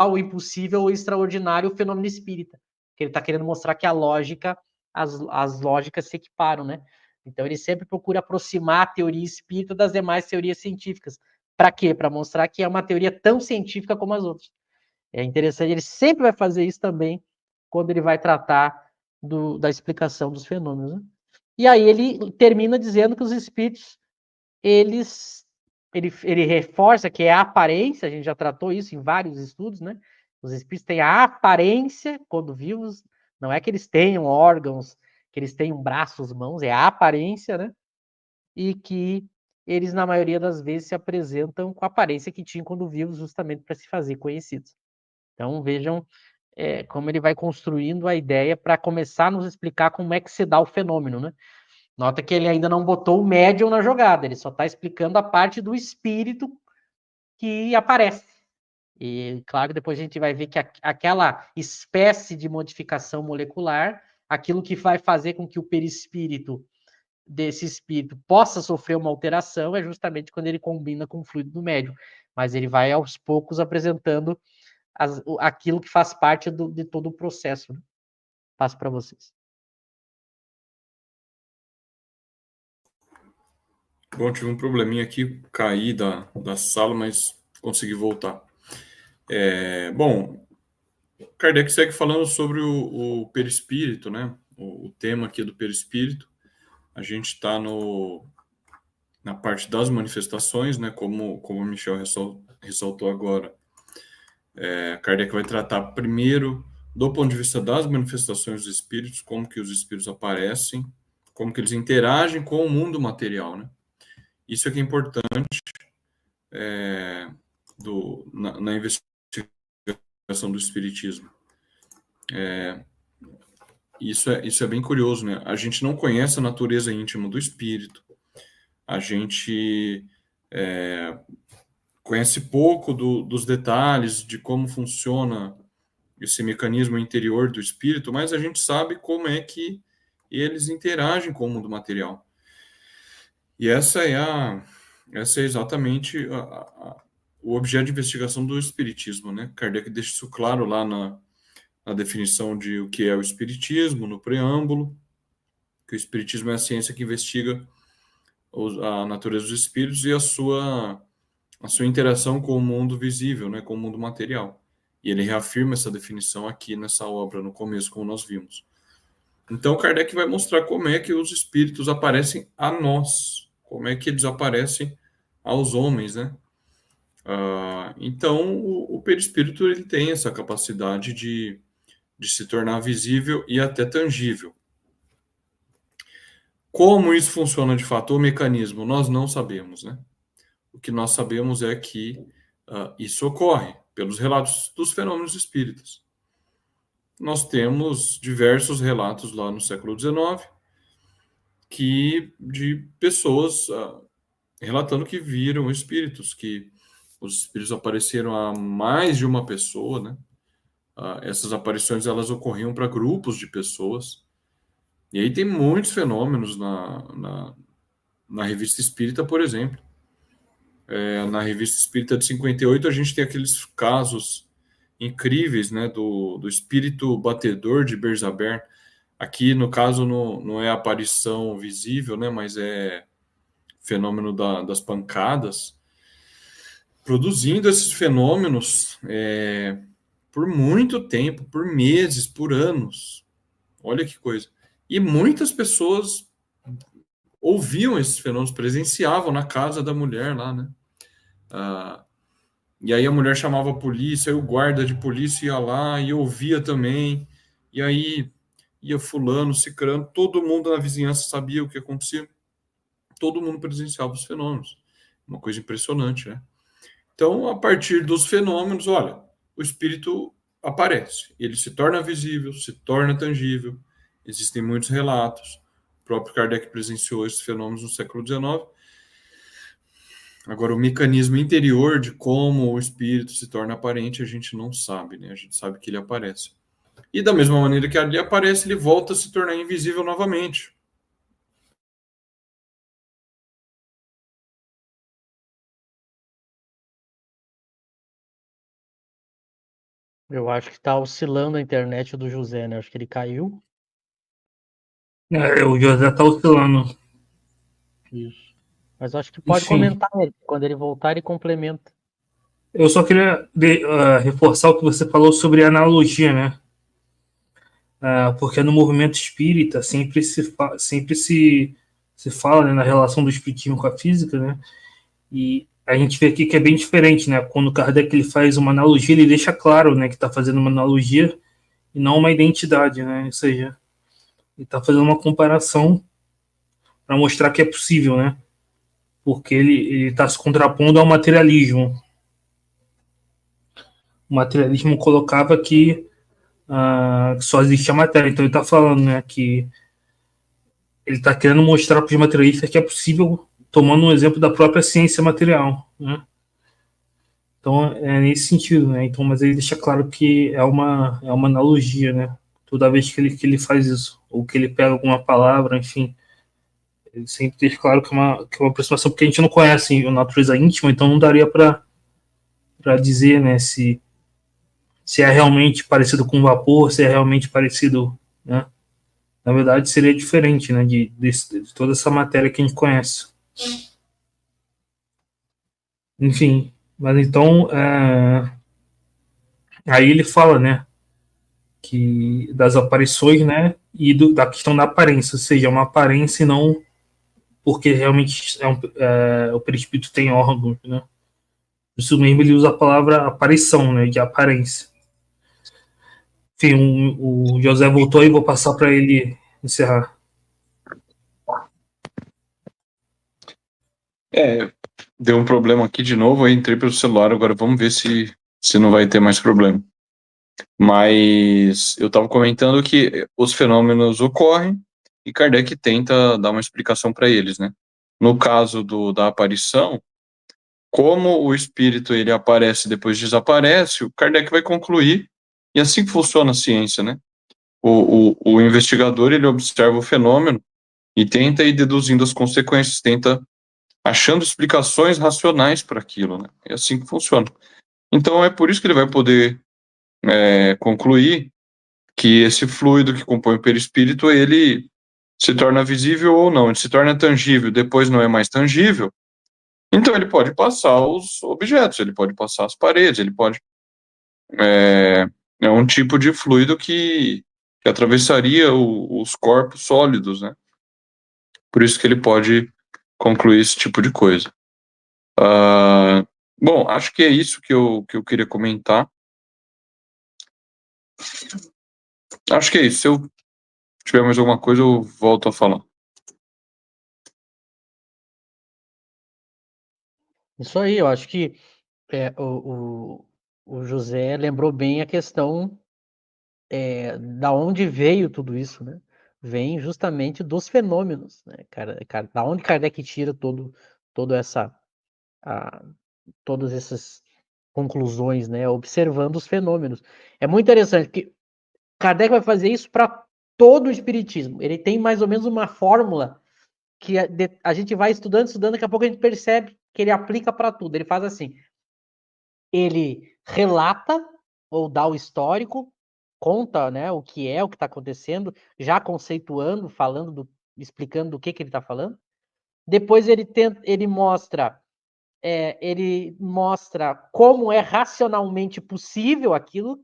o impossível, o extraordinário, o fenômeno espírita. Que ele está querendo mostrar que a lógica, as lógicas se equiparam, né? Então ele sempre procura aproximar a teoria espírita das demais teorias científicas. Para quê? Para mostrar que é uma teoria tão científica como as outras. É interessante, ele sempre vai fazer isso também quando ele vai tratar da explicação dos fenômenos. Né? E aí ele termina dizendo que os espíritos, ele reforça que é a aparência, a gente já tratou isso em vários estudos, né? Os espíritos têm a aparência, quando vivos, não é que eles tenham órgãos, que eles tenham braços, mãos, é a aparência, né? E que eles, na maioria das vezes, se apresentam com a aparência que tinham quando vivos, justamente para se fazer conhecidos. Então, vejam como ele vai construindo a ideia para começar a nos explicar como é que se dá o fenômeno, né? Nota que ele ainda não botou o médium na jogada, ele só está explicando a parte do espírito que aparece. E, claro, depois a gente vai ver que aquela espécie de modificação molecular, aquilo que vai fazer com que o perispírito desse espírito possa sofrer uma alteração é justamente quando ele combina com o fluido do médium. Mas ele vai, aos poucos, apresentando aquilo que faz parte de todo o processo. Né? Passo para vocês. Bom, tive um probleminha aqui, caí da sala, mas consegui voltar. Bom, Kardec segue falando sobre o perispírito, né? O tema aqui do perispírito. A gente está na parte das manifestações, né? Como o Michel ressaltou agora. Kardec vai tratar primeiro do ponto de vista das manifestações dos espíritos, como que os espíritos aparecem, como que eles interagem com o mundo material, né? Isso é que é importante na investigação do espiritismo. Isso é bem curioso, né? A gente não conhece a natureza íntima do espírito, a gente conhece pouco dos detalhes de como funciona esse mecanismo interior do espírito, mas a gente sabe como é que eles interagem com o mundo material. E essa é exatamente o objeto de investigação do espiritismo, né? Kardec deixa isso claro lá na definição de o que é o espiritismo, no preâmbulo, que o espiritismo é a ciência que investiga a natureza dos espíritos e a sua interação com o mundo visível, né, com o mundo material. E ele reafirma essa definição aqui nessa obra, no começo, como nós vimos. Então, Kardec vai mostrar como é que os espíritos aparecem a nós, como é que eles aparecem aos homens, né? Então, o perispírito ele tem essa capacidade de se tornar visível e até tangível. Como isso funciona de fato, o mecanismo, nós não sabemos, né? O que nós sabemos é que isso ocorre pelos relatos dos fenômenos espíritas. Nós temos diversos relatos lá no século XIX de pessoas relatando que viram espíritos, que os espíritos apareceram a mais de uma pessoa, né? Essas aparições elas ocorriam para grupos de pessoas. E aí tem muitos fenômenos na Revista Espírita, por exemplo. Na Revista Espírita de 58, a gente tem aqueles casos incríveis, né, do espírito batedor de Berzabern. Aqui, no caso, não é aparição visível, né, mas é fenômeno das pancadas. Produzindo esses fenômenos por muito tempo, por meses, por anos. Olha que coisa. E muitas pessoas ouviam esses fenômenos, presenciavam na casa da mulher lá, né? E aí a mulher chamava a polícia, aí o guarda de polícia ia lá e ouvia também. E aí ia fulano, cicrano, todo mundo na vizinhança sabia o que acontecia. Todo mundo presenciava os fenômenos. Uma coisa impressionante, né? Então, a partir dos fenômenos, olha, o espírito aparece. Ele se torna visível, se torna tangível. Existem muitos relatos. O próprio Kardec presenciou esses fenômenos no século XIX. Agora, o mecanismo interior de como o espírito se torna aparente, a gente não sabe, né? A gente sabe que ele aparece. E da mesma maneira que ele aparece, ele volta a se tornar invisível novamente. Eu acho que tá oscilando a internet do José, né? Acho que ele caiu. O José tá oscilando. Isso. Mas acho que pode Enfim, comentar ele. Quando ele voltar, ele complementa. eu só queria reforçar o que você falou sobre analogia, né? Porque no movimento espírita sempre se fala, né, na relação do espiritismo com a física, né? E a gente vê aqui que é bem diferente, né? Quando o Kardec ele faz uma analogia, ele deixa claro, né, que está fazendo uma analogia e não uma identidade, né? Ou seja, ele está fazendo uma comparação para mostrar que é possível, né? Porque ele está se contrapondo ao materialismo. O materialismo colocava que só existe a matéria. Então ele está falando, né, que ele está querendo mostrar para os materialistas que é possível, tomando um exemplo da própria ciência material, né? Então é nesse sentido, né? Então, mas ele deixa claro que é uma analogia, né? Toda vez que ele faz isso, ou que ele pega alguma palavra, enfim, ele sempre deixa claro que é uma aproximação, porque a gente não conhece a natureza íntima, então não daria para dizer, né, se é realmente parecido com vapor, se é realmente parecido, né? Na verdade, seria diferente, né, de toda essa matéria que a gente conhece. Enfim, mas então, aí ele fala, né, que das aparições, né, e da questão da aparência, ou seja, uma aparência e não porque realmente o perispírito tem órgãos, né. Isso mesmo ele usa a palavra aparição, né, de aparência. Enfim, o José voltou e vou passar para ele encerrar. Deu um problema aqui de novo, eu entrei pelo celular, agora vamos ver se não vai ter mais problema. Mas eu estava comentando que os fenômenos ocorrem e Kardec tenta dar uma explicação para eles, né? No caso da aparição, como o espírito ele aparece e depois desaparece, o Kardec vai concluir, e assim que funciona a ciência, né? O investigador ele observa o fenômeno e tenta ir deduzindo as consequências, tenta achando explicações racionais para aquilo, né? É assim que funciona. Então é por isso que ele vai poder concluir que esse fluido que compõe o perispírito, ele se torna visível ou não, ele se torna tangível, depois não é mais tangível, então ele pode passar os objetos, ele pode passar as paredes, ele pode... É um tipo de fluido que atravessaria os corpos sólidos, né? Por isso que ele pode concluir esse tipo de coisa. Bom, acho que é isso que eu queria comentar. Acho que é isso. Se eu tiver mais alguma coisa, eu volto a falar. Isso aí, eu acho que o José lembrou bem a questão da onde veio tudo isso, né? Vem justamente dos fenômenos, né? Da onde Kardec tira todo essa, todas essas conclusões, né? Observando os fenômenos. É muito interessante, porque Kardec vai fazer isso para todo o espiritismo. Ele tem mais ou menos uma fórmula que a gente vai estudando, daqui a pouco a gente percebe que ele aplica para tudo. Ele faz assim: ele relata ou dá o histórico, conta, né, o que está acontecendo, já conceituando, explicando do que ele está falando. Depois ele mostra como é racionalmente possível aquilo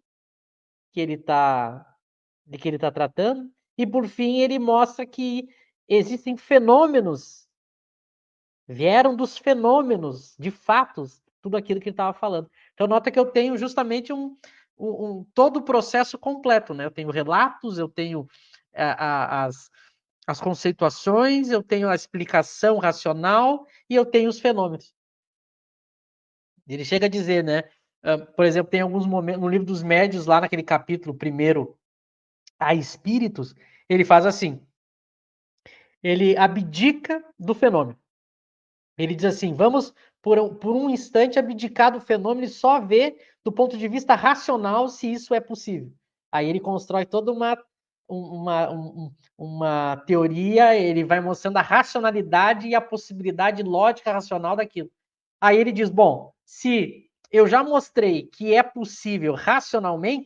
que ele está de que ele está tratando, e por fim ele mostra que existem fenômenos, vieram dos fenômenos, de fatos, tudo aquilo que ele estava falando. Então nota que eu tenho justamente todo o processo completo, né? Eu tenho relatos, eu tenho as conceituações, eu tenho a explicação racional e eu tenho os fenômenos. Ele chega a dizer, né? Por exemplo, tem alguns momentos no livro dos Médiuns, lá naquele capítulo primeiro, a espíritos, ele faz assim: ele abdica do fenômeno. Ele diz assim: vamos, por um instante, abdicar do fenômeno e só ver do ponto de vista racional se isso é possível. Aí ele constrói toda uma teoria, ele vai mostrando a racionalidade e a possibilidade lógica racional daquilo. Aí ele diz: bom, se eu já mostrei que é possível racionalmente,